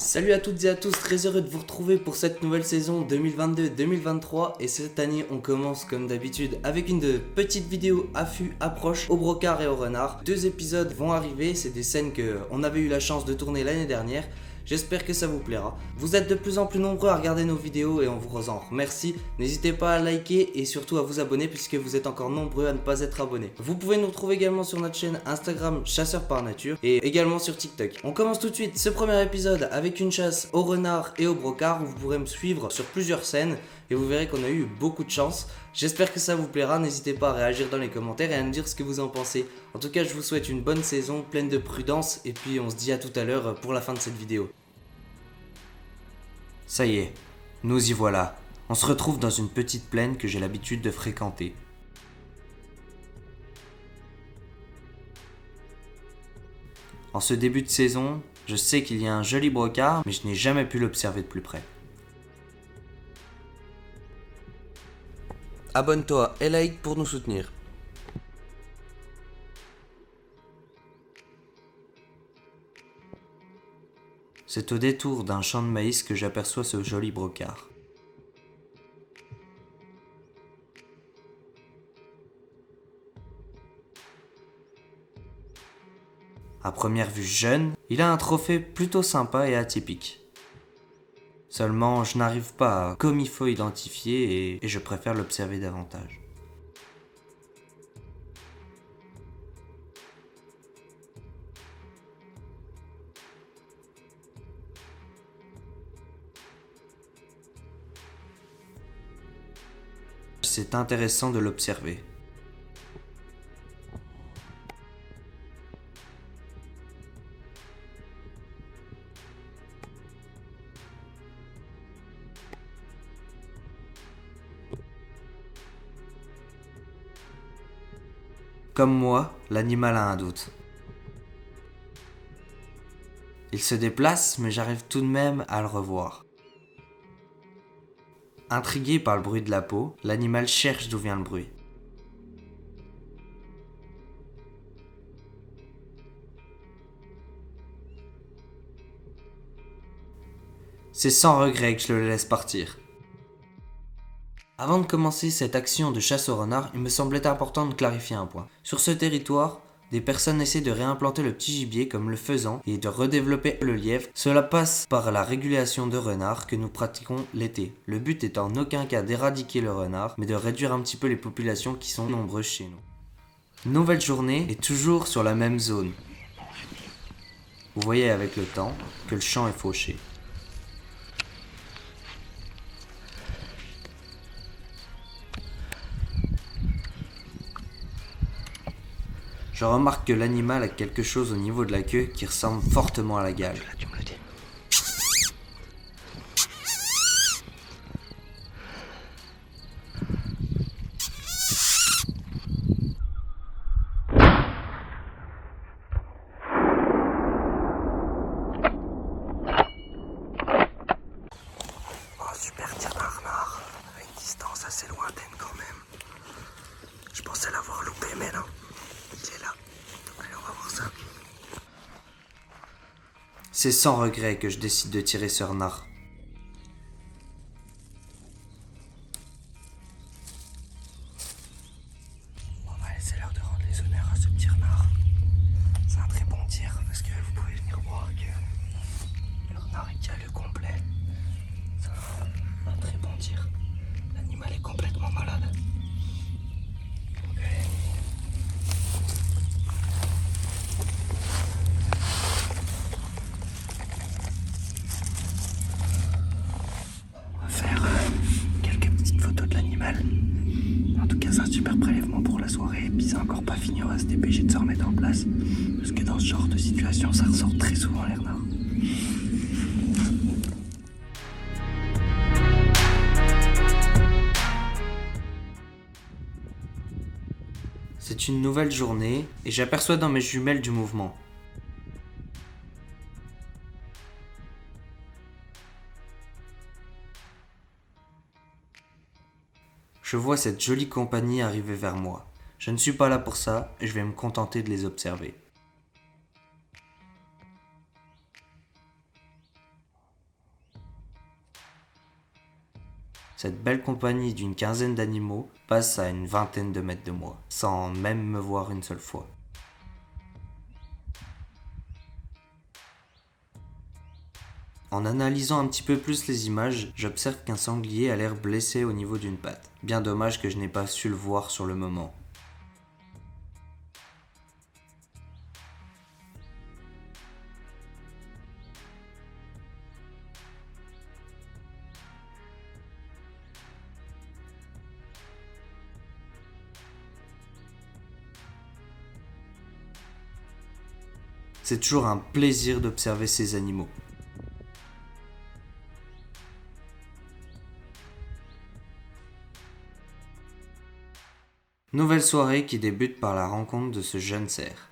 Salut à toutes et à tous, très heureux de vous retrouver pour cette nouvelle saison 2022-2023 et cette année on commence comme d'habitude avec une petite vidéo affût approche au brocard et au renard. 2 épisodes vont arriver, c'est des scènes qu'on avait eu la chance de tourner l'année dernière. J'espère que ça vous plaira. Vous êtes de plus en plus nombreux à regarder nos vidéos et on vous en remercie. N'hésitez pas à liker et surtout à vous abonner puisque vous êtes encore nombreux à ne pas être abonnés. Vous pouvez nous retrouver également sur notre chaîne Instagram Chasseur par Nature et également sur TikTok. On commence tout de suite ce premier épisode avec une chasse au renard et au brocard où vous pourrez me suivre sur plusieurs scènes et vous verrez qu'on a eu beaucoup de chance. J'espère que ça vous plaira, n'hésitez pas à réagir dans les commentaires et à me dire ce que vous en pensez. En tout cas, je vous souhaite une bonne saison, pleine de prudence et puis on se dit à tout à l'heure pour la fin de cette vidéo. Ça y est, nous y voilà. On se retrouve dans une petite plaine que j'ai l'habitude de fréquenter. En ce début de saison, je sais qu'il y a un joli brocard, mais je n'ai jamais pu l'observer de plus près. Abonne-toi et like pour nous soutenir. C'est au détour d'un champ de maïs que j'aperçois ce joli brocard. À première vue jeune, il a un trophée plutôt sympa et atypique. Seulement, je n'arrive pas à comme il faut identifier et je préfère l'observer davantage. C'est intéressant de l'observer. Comme moi, l'animal a un doute. Il se déplace, mais j'arrive tout de même à le revoir. Intrigué par le bruit de la peau, l'animal cherche d'où vient le bruit. C'est sans regret que je le laisse partir. Avant de commencer cette action de chasse au renard, il me semblait important de clarifier un point. Sur ce territoire, des personnes essaient de réimplanter le petit gibier comme le faisan et de redévelopper le lièvre. Cela passe par la régulation de renards que nous pratiquons l'été. Le but est en aucun cas d'éradiquer le renard, mais de réduire un petit peu les populations qui sont nombreuses chez nous. Nouvelle journée et toujours sur la même zone. Vous voyez avec le temps que le champ est fauché. Je remarque que l'animal a quelque chose au niveau de la queue qui ressemble fortement à la gale. Oh, super tir d'un renard, à une distance assez lointaine quand même. Je pensais l'avoir loupé, mais non. Il est là. Allez, on va voir ça. C'est sans regret que je décide de tirer ce renard. Bon, bah, c'est l'heure de rendre les honneurs à ce petit renard. C'est un très bon tir parce que vous pouvez venir voir que le renard est calé complet. C'est un très bon tir. L'animal est complètement malade. En tout cas, c'est un super prélèvement pour la soirée. Et puis, c'est encore pas fini, on va se dépêcher de se remettre en place. Parce que dans ce genre de situation, ça ressort très souvent les renards. C'est une nouvelle journée et j'aperçois dans mes jumelles du mouvement. Je vois cette jolie compagnie arriver vers moi. Je ne suis pas là pour ça et je vais me contenter de les observer. Cette belle compagnie d'une quinzaine d'animaux passe à une vingtaine de mètres de moi, sans même me voir une seule fois. En analysant un petit peu plus les images, j'observe qu'un sanglier a l'air blessé au niveau d'une patte. Bien dommage que je n'ai pas su le voir sur le moment. C'est toujours un plaisir d'observer ces animaux. Nouvelle soirée qui débute par la rencontre de ce jeune cerf.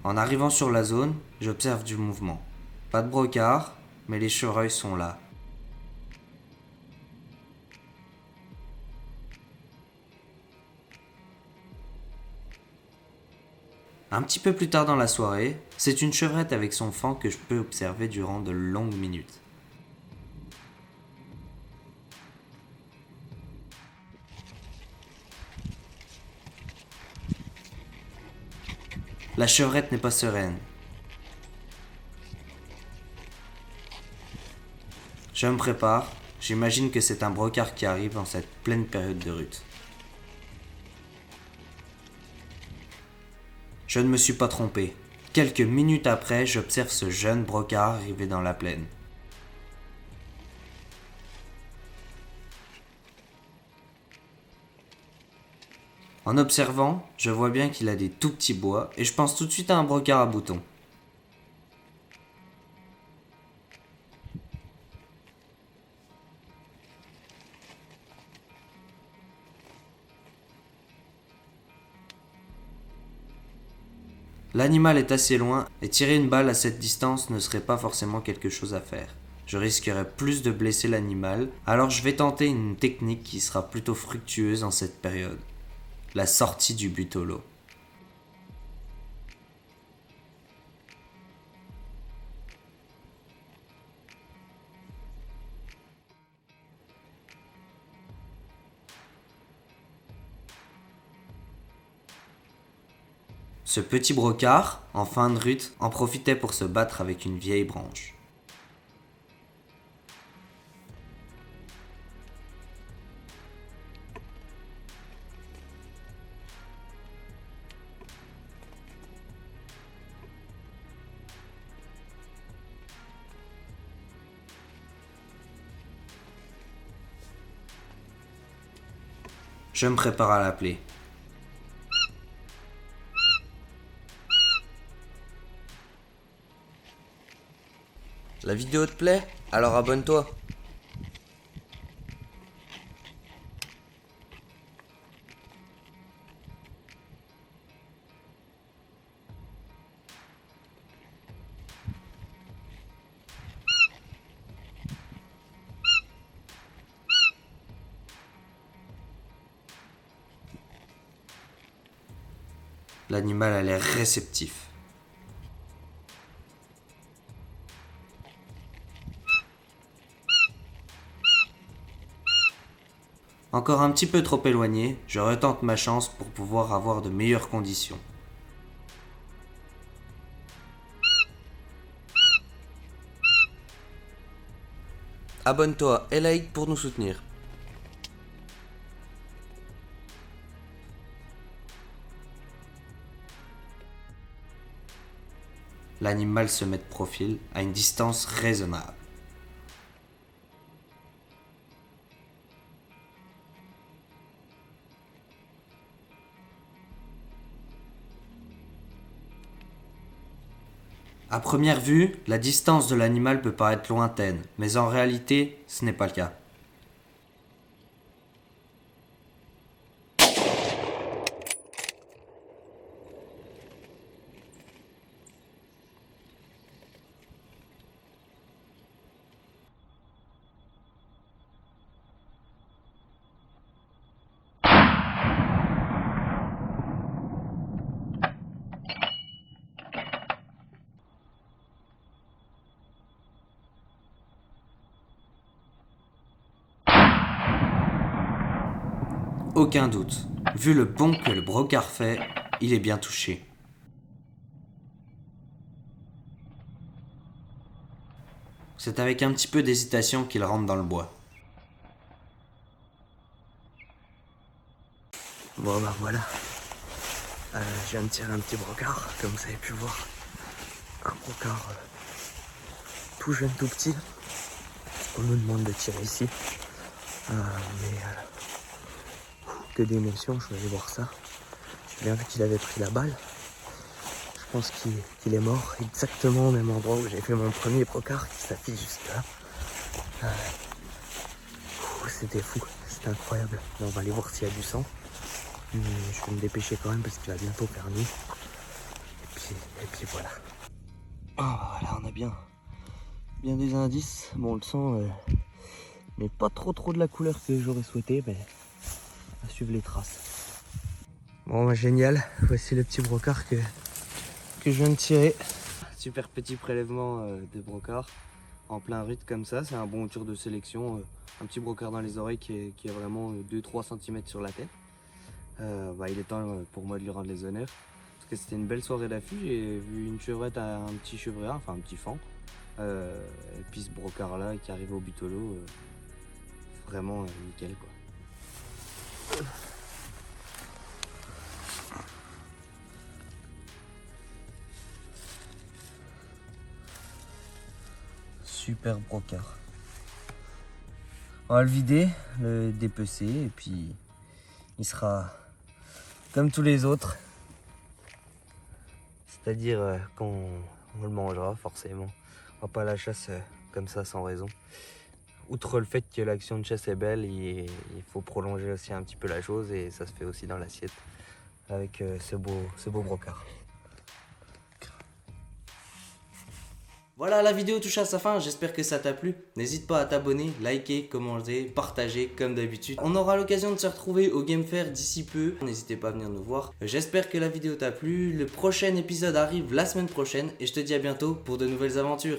En arrivant sur la zone, j'observe du mouvement. Pas de brocard, mais les chevreuils sont là. Un petit peu plus tard dans la soirée, c'est une chevrette avec son faon que je peux observer durant de longues minutes. La chevrette n'est pas sereine. Je me prépare, j'imagine que c'est un brocard qui arrive en cette pleine période de rut. Je ne me suis pas trompé. Quelques minutes après, j'observe ce jeune brocard arriver dans la plaine. En observant, je vois bien qu'il a des tout petits bois et je pense tout de suite à un brocard à boutons. L'animal est assez loin et tirer une balle à cette distance ne serait pas forcément quelque chose à faire. Je risquerais plus de blesser l'animal, alors je vais tenter une technique qui sera plutôt fructueuse en cette période. La sortie du butolo. Ce petit brocard, en fin de rut, en profitait pour se battre avec une vieille branche. Je me prépare à l'appeler. La vidéo te plaît? Alors abonne-toi. L'animal a l'air réceptif. Encore un petit peu trop éloigné, je retente ma chance pour pouvoir avoir de meilleures conditions. Abonne-toi et like pour nous soutenir. L'animal se met de profil à une distance raisonnable. À première vue, la distance de l'animal peut paraître lointaine, mais en réalité, ce n'est pas le cas. Aucun doute, vu le pont que le brocard fait, il est bien touché. C'est avec un petit peu d'hésitation qu'il rentre dans le bois. Bon bah voilà, je viens de tirer un petit brocard, comme vous avez pu le voir. Un brocard tout jeune, tout petit. On nous demande de tirer ici. Que d'émotion, je vais aller voir ça. J'ai bien vu qu'il avait pris la balle. Je pense qu'il est mort exactement au même endroit où j'ai fait mon premier brocard qui s'affiche juste là. C'était fou, c'était incroyable. Bon, on va aller voir s'il y a du sang. Mais je vais me dépêcher quand même parce qu'il va bientôt faire nuit. Et puis voilà. Ah voilà, on a bien des indices. Bon, le sang n'est pas trop de la couleur que j'aurais souhaité, mais on va suivre les traces. Bon bah génial, voici le petit brocard que je viens de tirer. Super petit prélèvement de brocard en plein rythme comme ça, c'est un bon tour de sélection. Un petit brocard dans les oreilles qui est vraiment 2-3 cm sur la tête. Il est temps pour moi de lui rendre les honneurs. Parce que c'était une belle soirée d'affût, j'ai vu une chevrette à un petit chevreuil, enfin un petit fan. Et puis ce brocard là qui arrive au butolo, vraiment nickel quoi. Super brocard. On va le vider, le dépecer et puis il sera comme tous les autres. C'est-à-dire qu'on le mangera forcément. On va pas à la chasse comme ça sans raison. Outre le fait que l'action de chasse est belle, il faut prolonger aussi un petit peu la chose et ça se fait aussi dans l'assiette avec ce beau brocard. Voilà, la vidéo touche à sa fin, j'espère que ça t'a plu. N'hésite pas à t'abonner, liker, commenter, partager comme d'habitude. On aura l'occasion de se retrouver au Game Fair d'ici peu. N'hésitez pas à venir nous voir. J'espère que la vidéo t'a plu. Le prochain épisode arrive la semaine prochaine et je te dis à bientôt pour de nouvelles aventures.